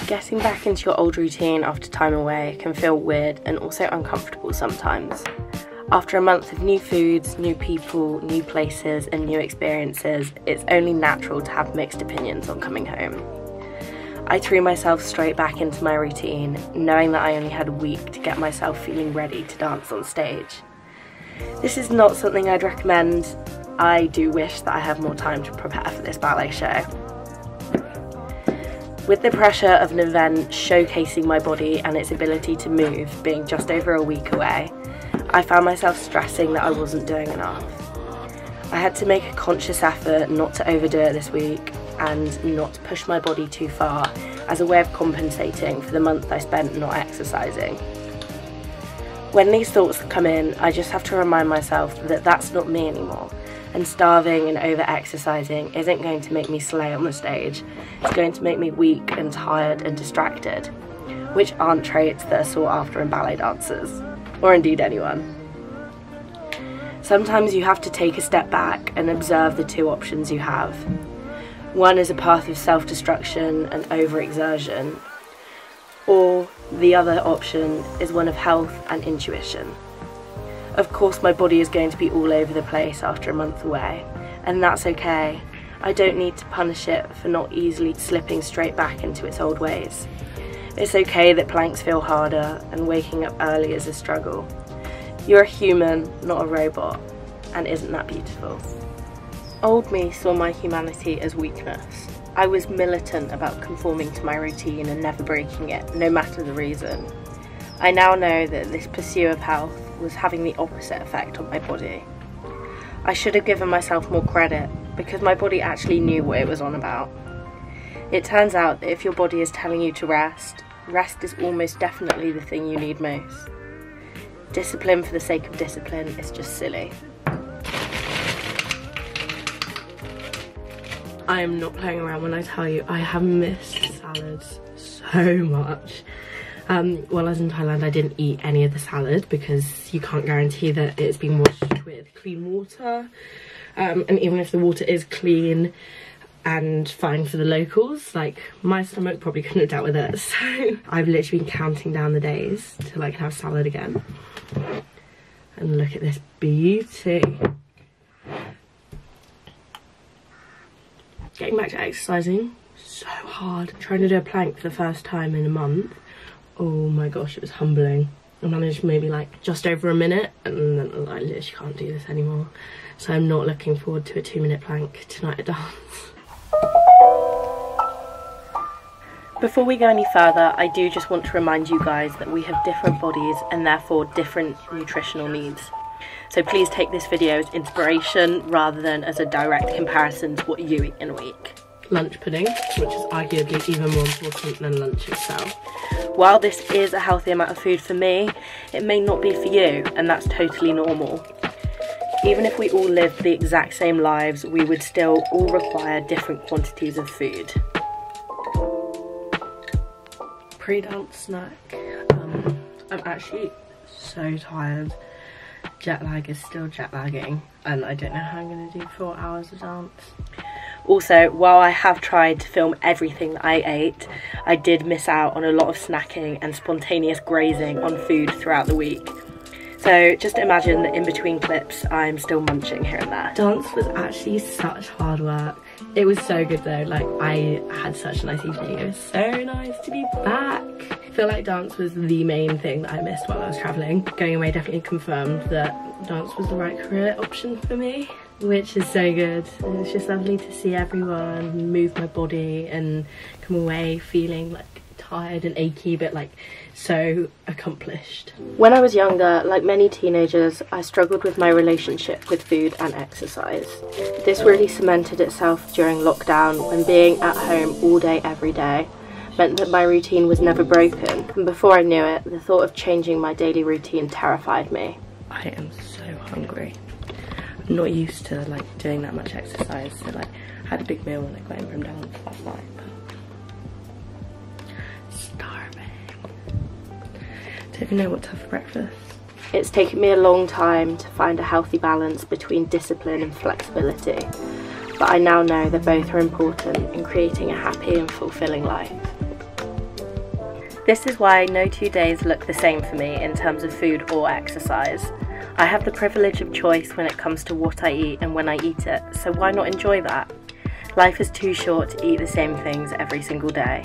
Getting back into your old routine after time away can feel weird and also uncomfortable sometimes. After a month of new foods, new people, new places and new experiences, it's only natural to have mixed opinions on coming home. I threw myself straight back into my routine, knowing that I only had a week to get myself feeling ready to dance on stage. This is not something I'd recommend. I do wish that I had more time to prepare for this ballet show. With the pressure of an event showcasing my body and its ability to move being just over a week away, I found myself stressing that I wasn't doing enough. I had to make a conscious effort not to overdo it this week and not to push my body too far as a way of compensating for the month I spent not exercising. When these thoughts come in, I just have to remind myself that that's not me anymore, and starving and over-exercising isn't going to make me slay on the stage. It's going to make me weak and tired and distracted, which aren't traits that are sought after in ballet dancers, or indeed anyone. Sometimes you have to take a step back and observe the two options you have. One is a path of self-destruction and overexertion, or the other option is one of health and intuition. Of course, my body is going to be all over the place after a month away, and that's okay. I don't need to punish it for not easily slipping straight back into its old ways. It's okay that planks feel harder and waking up early is a struggle. You're a human, not a robot, and isn't that beautiful? Old me saw my humanity as weakness. I was militant about conforming to my routine and never breaking it, no matter the reason. I now know that this pursuit of health was having the opposite effect on my body. I should have given myself more credit because my body actually knew what it was on about. It turns out that if your body is telling you to rest, rest is almost definitely the thing you need most. Discipline for the sake of discipline is just silly. I am not playing around when I tell you I have missed salads so much. While I was in Thailand, I didn't eat any of the salad because you can't guarantee that it's been washed with clean water. And even if the water is clean and fine for the locals, like, my stomach probably couldn't have dealt with it. So I've literally been counting down the days till I can have salad again. And look at this beauty. Getting back to exercising, so hard. Trying to do a plank for the first time in a month. Oh my gosh, it was humbling. I managed maybe like just over a minute and then I literally can't do this anymore. So I'm not looking forward to a 2-minute plank tonight at dance. Before we go any further, I do just want to remind you guys that we have different bodies and therefore different nutritional needs. So please take this video as inspiration rather than as a direct comparison to what you eat in a week. Lunch pudding, which is arguably even more important than lunch itself. While this is a healthy amount of food for me, it may not be for you, and that's totally normal. Even if we all lived the exact same lives, we would still all require different quantities of food. Pre-dance snack. I'm actually so tired. Jet lag is still jet lagging, and I don't know how I'm going to do 4 hours of dance. Also, while I have tried to film everything that I ate, I did miss out on a lot of snacking and spontaneous grazing on food throughout the week. So just imagine that in between clips, I'm still munching here and there. Dance was actually such hard work. It was so good though, like I had such a nice evening. It was so nice to be back. I feel like dance was the main thing that I missed while I was travelling. Going away definitely confirmed that dance was the right career option for me, which is so good. And it's just lovely to see everyone, move my body and come away feeling like tired and achy but like so accomplished. When I was younger, like many teenagers, I struggled with my relationship with food and exercise. This really cemented itself during lockdown when being at home all day every day meant that my routine was never broken, and before I knew it, the thought of changing my daily routine terrified me. I am so hungry. I'm not used to like doing that much exercise, so like I had a big meal when I got in from dance last night, but starving. Don't even know what to have for breakfast. It's taken me a long time to find a healthy balance between discipline and flexibility, but I now know that both are important in creating a happy and fulfilling life. This is why no 2 days look the same for me in terms of food or exercise. I have the privilege of choice when it comes to what I eat and when I eat it, so why not enjoy that? Life is too short to eat the same things every single day.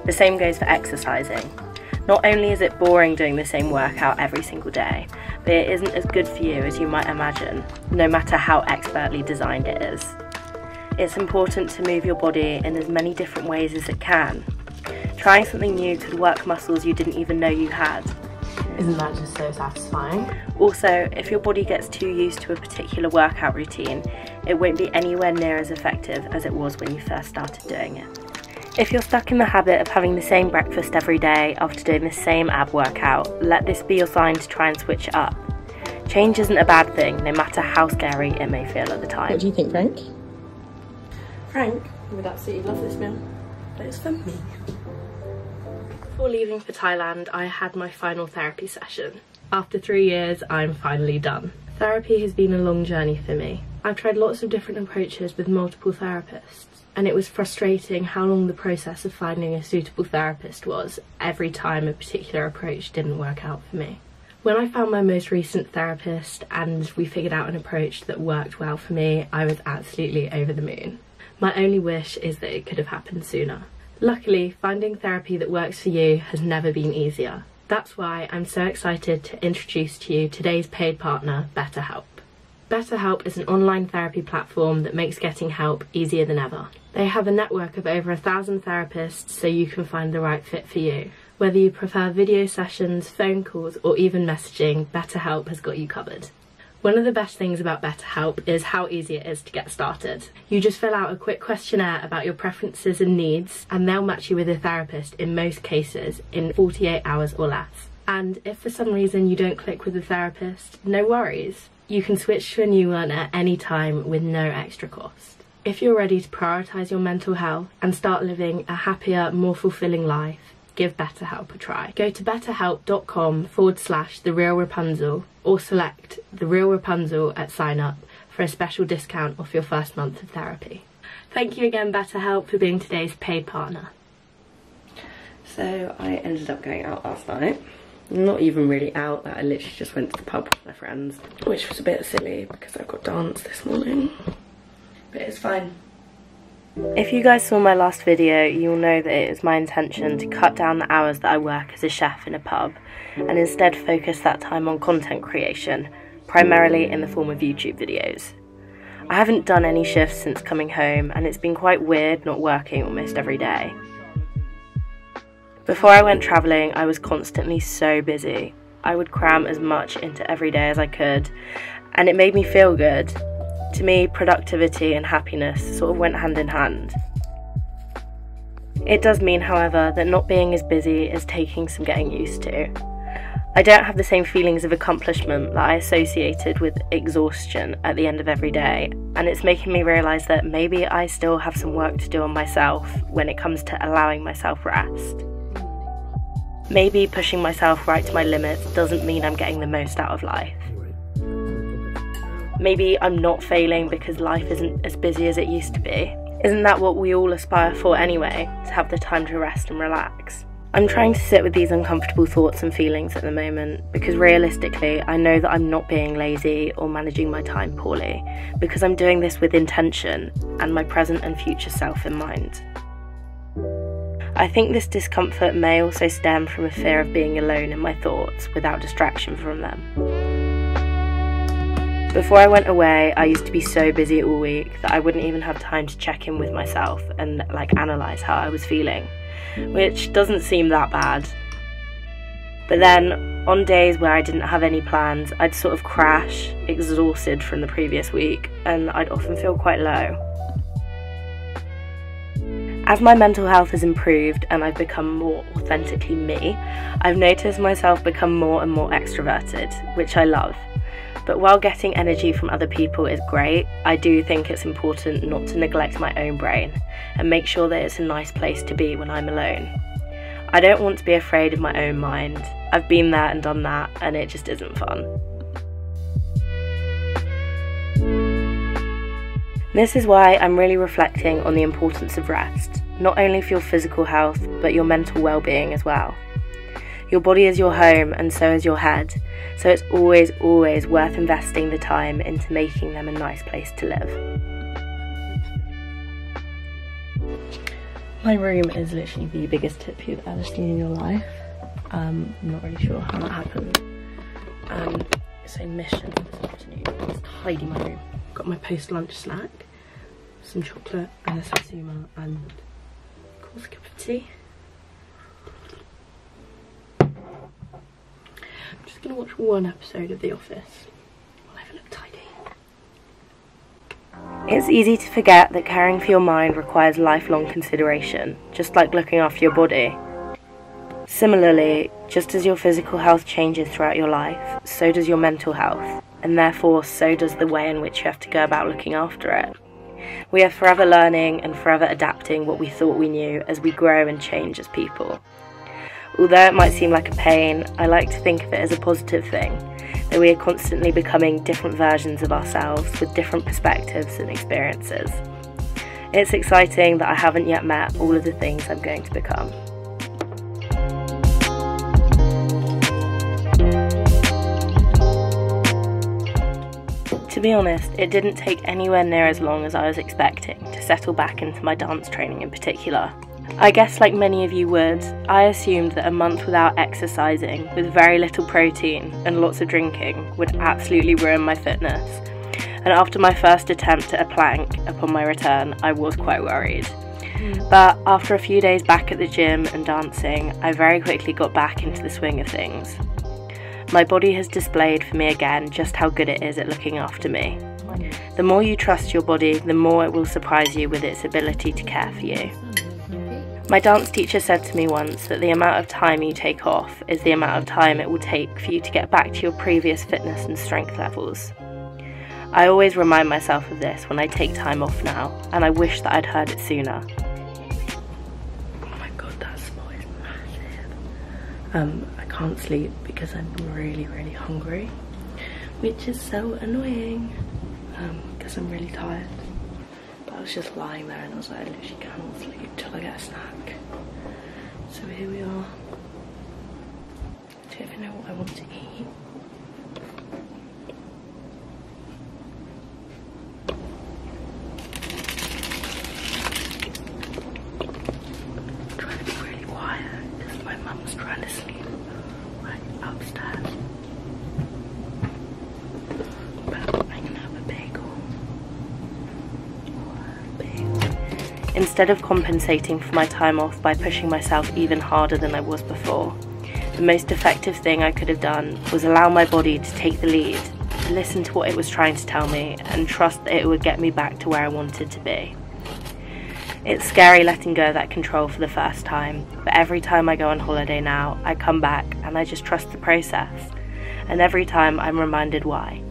The same goes for exercising. Not only is it boring doing the same workout every single day, but it isn't as good for you as you might imagine, no matter how expertly designed it is. It's important to move your body in as many different ways as it can. Trying something new could work muscles you didn't even know you had. Isn't that just so satisfying? Also, if your body gets too used to a particular workout routine, it won't be anywhere near as effective as it was when you first started doing it. If you're stuck in the habit of having the same breakfast every day after doing the same ab workout, let this be your sign to try and switch it up. Change isn't a bad thing, no matter how scary it may feel at the time. What do you think, Frank? Frank would absolutely love this meal, but it's for me. Before leaving for Thailand, I had my final therapy session. After 3 years, I'm finally done. Therapy has been a long journey for me. I've tried lots of different approaches with multiple therapists, and it was frustrating how long the process of finding a suitable therapist was every time a particular approach didn't work out for me. When I found my most recent therapist and we figured out an approach that worked well for me, I was absolutely over the moon. My only wish is that it could have happened sooner. Luckily, finding therapy that works for you has never been easier. That's why I'm so excited to introduce to you today's paid partner, BetterHelp. BetterHelp is an online therapy platform that makes getting help easier than ever. They have a network of over 1,000 therapists so you can find the right fit for you. Whether you prefer video sessions, phone calls, or even messaging, BetterHelp has got you covered. One of the best things about BetterHelp is how easy it is to get started. You just fill out a quick questionnaire about your preferences and needs, and they'll match you with a therapist in most cases in 48 hours or less. And if for some reason you don't click with a therapist, no worries. You can switch to a new one at any time with no extra cost. If you're ready to prioritise your mental health and start living a happier, more fulfilling life, give BetterHelp a try. Go to betterhelp.com/TheRealRapunzel or select The Real Rapunzel at sign up for a special discount off your first month of therapy. Thank you again, BetterHelp, for being today's paid partner. So I ended up going out last night. Not even really out, I literally just went to the pub with my friends, which was a bit silly because I've got dance this morning, but it's fine. If you guys saw my last video, you'll know that it is my intention to cut down the hours that I work as a chef in a pub and instead focus that time on content creation, primarily in the form of YouTube videos. I haven't done any shifts since coming home and it's been quite weird not working almost every day. Before I went travelling, I was constantly so busy. I would cram as much into every day as I could, and it made me feel good. To me, productivity and happiness sort of went hand in hand. It does mean, however, that not being as busy is taking some getting used to. I don't have the same feelings of accomplishment that I associated with exhaustion at the end of every day, and it's making me realise that maybe I still have some work to do on myself when it comes to allowing myself rest. Maybe pushing myself right to my limits doesn't mean I'm getting the most out of life. Maybe I'm not failing because life isn't as busy as it used to be. Isn't that what we all aspire for anyway, to have the time to rest and relax? I'm trying to sit with these uncomfortable thoughts and feelings at the moment because realistically I know that I'm not being lazy or managing my time poorly because I'm doing this with intention and my present and future self in mind. I think this discomfort may also stem from a fear of being alone in my thoughts without distraction from them. Before I went away, I used to be so busy all week that I wouldn't even have time to check in with myself and analyse how I was feeling, which doesn't seem that bad. But then, on days where I didn't have any plans, I'd sort of crash, exhausted from the previous week, and I'd often feel quite low. As my mental health has improved and I've become more authentically me, I've noticed myself become more and more extroverted, which I love. But while getting energy from other people is great, I do think it's important not to neglect my own brain and make sure that it's a nice place to be when I'm alone. I don't want to be afraid of my own mind. I've been there and done that, and it just isn't fun. This is why I'm really reflecting on the importance of rest. not only for your physical health, but your mental well-being as well. Your body is your home and so is your head, so it's always worth investing the time into making them a nice place to live. My room is literally the biggest tip you've ever seen in your life. I'm not really sure how that happened. So mission this afternoon is tidy my room. Got my post-lunch snack, some chocolate and a satsuma, and of course a cup of tea. I'm just gonna watch one episode of The Office while I have a look tidy. It's easy to forget that caring for your mind requires lifelong consideration, just like looking after your body. Similarly, just as your physical health changes throughout your life, so does your mental health, and therefore so does the way in which you have to go about looking after it. We are forever learning and forever adapting what we thought we knew as we grow and change as people. Although it might seem like a pain, I like to think of it as a positive thing, that we are constantly becoming different versions of ourselves with different perspectives and experiences. It's exciting that I haven't yet met all of the things I'm going to become. To be honest, it didn't take anywhere near as long as I was expecting to settle back into my dance training in particular. I guess like many of you would, I assumed that a month without exercising, with very little protein and lots of drinking, would absolutely ruin my fitness. And after my first attempt at a plank upon my return, I was quite worried. But after a few days back at the gym and dancing, I very quickly got back into the swing of things. My body has displayed for me again just how good it is at looking after me. The more you trust your body, the more it will surprise you with its ability to care for you. My dance teacher said to me once that the amount of time you take off is the amount of time it will take for you to get back to your previous fitness and strength levels. I always remind myself of this when I take time off now, and I wish that I'd heard it sooner. Oh my god, that smell is massive. I can't sleep because I'm really hungry, which is so annoying because I'm really tired. I was just lying there and I was like, I literally cannot sleep till I get a snack. So here we are. I don't even know what I want to eat. I'm trying to be really quiet because my mum's trying to sleep right upstairs. But I'm gonna have a bagel. Instead of compensating for my time off by pushing myself even harder than I was before, the most effective thing I could have done was allow my body to take the lead, to listen to what it was trying to tell me, and trust that it would get me back to where I wanted to be. It's scary letting go of that control for the first time, but every time I go on holiday now, I come back and I just trust the process, and every time I'm reminded why.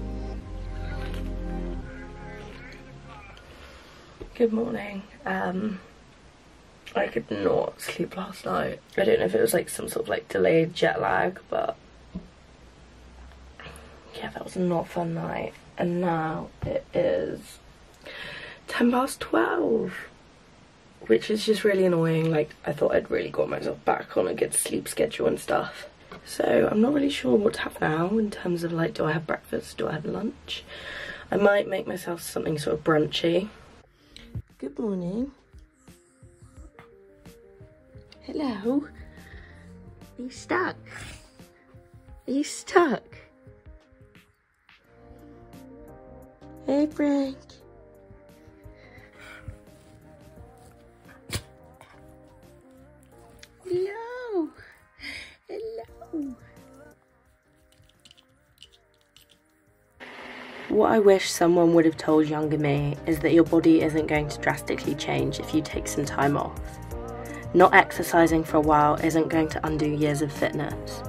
Good morning. I could not sleep last night. I don't know if it was like some sort of like delayed jet lag, but yeah, that was a not fun night. And now it is 12:10, which is just really annoying. Like, I thought I'd really got myself back on a good sleep schedule and stuff. So I'm not really sure what to have now in terms of like, do I have breakfast, do I have lunch? I might make myself something sort of brunchy. Good morning. Hello. Are you stuck? Are you stuck? Hey, Frank. Hello. Hello. What I wish someone would have told younger me is that your body isn't going to drastically change if you take some time off. Not exercising for a while isn't going to undo years of fitness.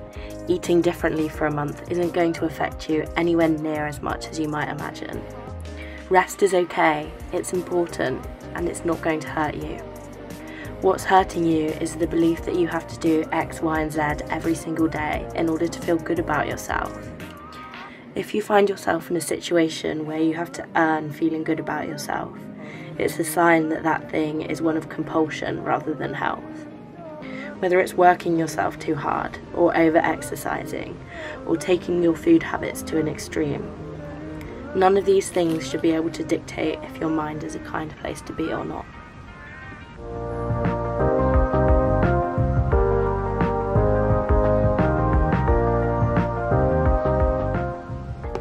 Eating differently for a month isn't going to affect you anywhere near as much as you might imagine. Rest is okay, it's important, and it's not going to hurt you. What's hurting you is the belief that you have to do X, Y, and Z every single day in order to feel good about yourself. If you find yourself in a situation where you have to earn feeling good about yourself, it's a sign that that thing is one of compulsion rather than health. Whether it's working yourself too hard, or over-exercising, or taking your food habits to an extreme, none of these things should be able to dictate if your mind is a kind place to be or not.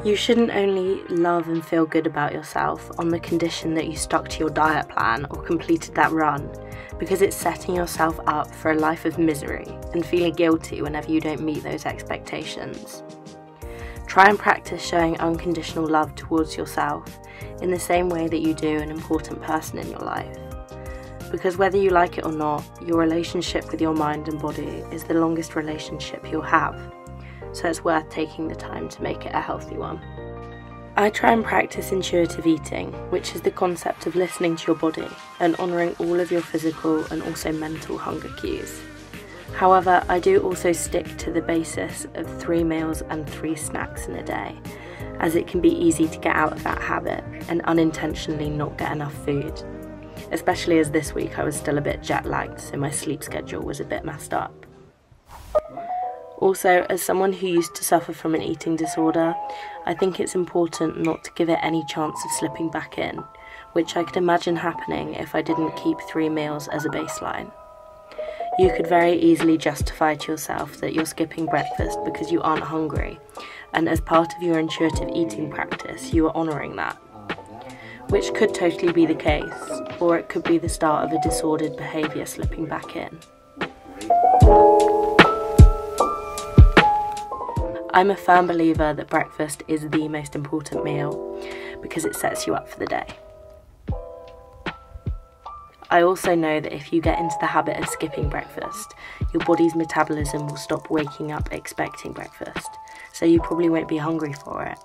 You shouldn't only love and feel good about yourself on the condition that you stuck to your diet plan or completed that run, because it's setting yourself up for a life of misery and feeling guilty whenever you don't meet those expectations. Try and practice showing unconditional love towards yourself in the same way that you do an important person in your life. Because whether you like it or not, your relationship with your mind and body is the longest relationship you'll have. So it's worth taking the time to make it a healthy one. I try and practice intuitive eating, which is the concept of listening to your body and honouring all of your physical and also mental hunger cues. However, I do also stick to the basis of 3 meals and 3 snacks in a day, as it can be easy to get out of that habit and unintentionally not get enough food. Especially as this week I was still a bit jet lagged, so my sleep schedule was a bit messed up. Also, as someone who used to suffer from an eating disorder, I think it's important not to give it any chance of slipping back in, which I could imagine happening if I didn't keep 3 meals as a baseline. You could very easily justify to yourself that you're skipping breakfast because you aren't hungry, and as part of your intuitive eating practice, you are honouring that. Which could totally be the case, or it could be the start of a disordered behaviour slipping back in. I'm a firm believer that breakfast is the most important meal because it sets you up for the day. I also know that if you get into the habit of skipping breakfast, your body's metabolism will stop waking up expecting breakfast, so you probably won't be hungry for it,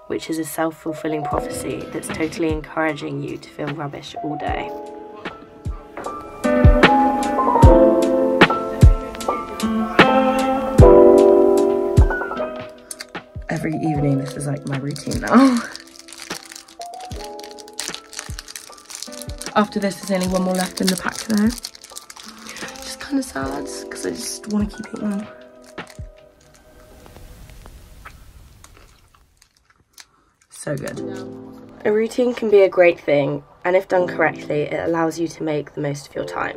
which is a self-fulfilling prophecy that's totally encouraging you to feel rubbish all day. Every evening, this is like my routine now. After this, there's only one more left in the pack though. Just kind of sad, because I just want to keep eating them. So good. A routine can be a great thing, and if done correctly, it allows you to make the most of your time.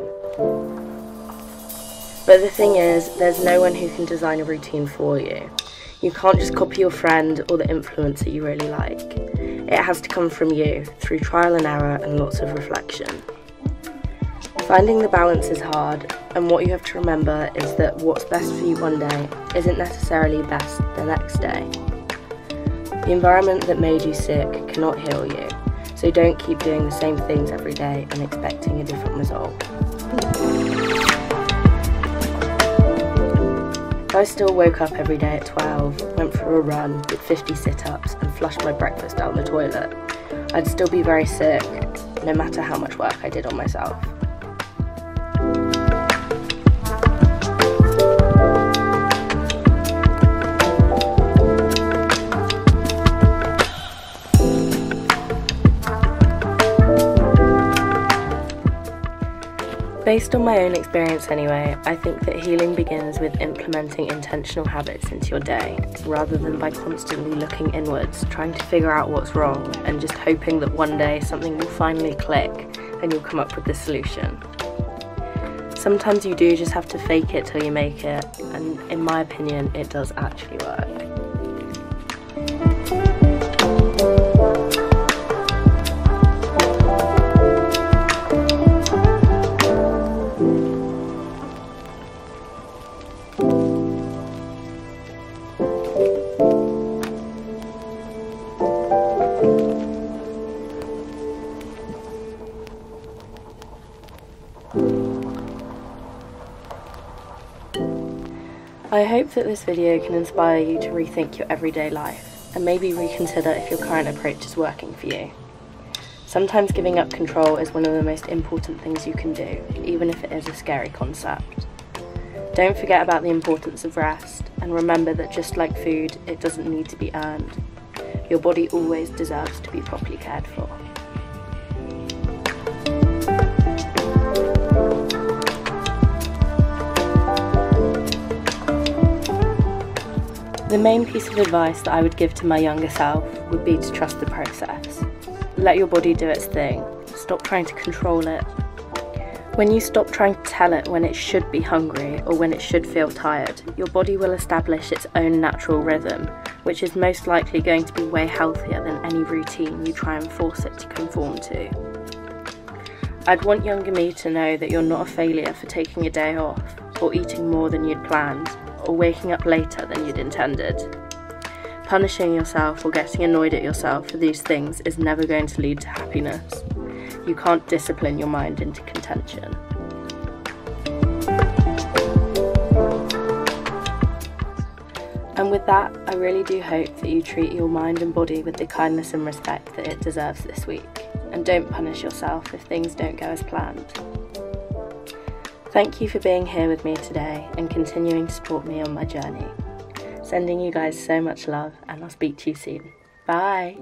But the thing is, there's no one who can design a routine for you. You can't just copy your friend or the influencer you really like. It has to come from you, through trial and error and lots of reflection. Finding the balance is hard, and what you have to remember is that what's best for you one day isn't necessarily best the next day. The environment that made you sick cannot heal you, so don't keep doing the same things every day and expecting a different result. If I still woke up every day at 12, went for a run, did 50 sit-ups and flushed my breakfast down the toilet, I'd still be very sick, no matter how much work I did on myself. Based on my own experience anyway, I think that healing begins with implementing intentional habits into your day, rather than by constantly looking inwards, trying to figure out what's wrong, and just hoping that one day something will finally click and you'll come up with the solution. Sometimes you do just have to fake it till you make it, and in my opinion, it does actually work. I hope that this video can inspire you to rethink your everyday life and maybe reconsider if your current approach is working for you. Sometimes giving up control is one of the most important things you can do, even if it is a scary concept. Don't forget about the importance of rest, and remember that just like food, it doesn't need to be earned. Your body always deserves to be properly cared for. the main piece of advice that I would give to my younger self would be to trust the process. Let your body do its thing. Stop trying to control it. When you stop trying to tell it when it should be hungry or when it should feel tired, your body will establish its own natural rhythm, which is most likely going to be way healthier than any routine you try and force it to conform to. I'd want younger me to know that you're not a failure for taking a day off, or eating more than you'd planned, or waking up later than you'd intended. Punishing yourself or getting annoyed at yourself for these things is never going to lead to happiness. You can't discipline your mind into contention. And with that, I really do hope that you treat your mind and body with the kindness and respect that it deserves this week, and don't punish yourself if things don't go as planned. Thank you for being here with me today and continuing to support me on my journey. Sending you guys so much love, and I'll speak to you soon. Bye!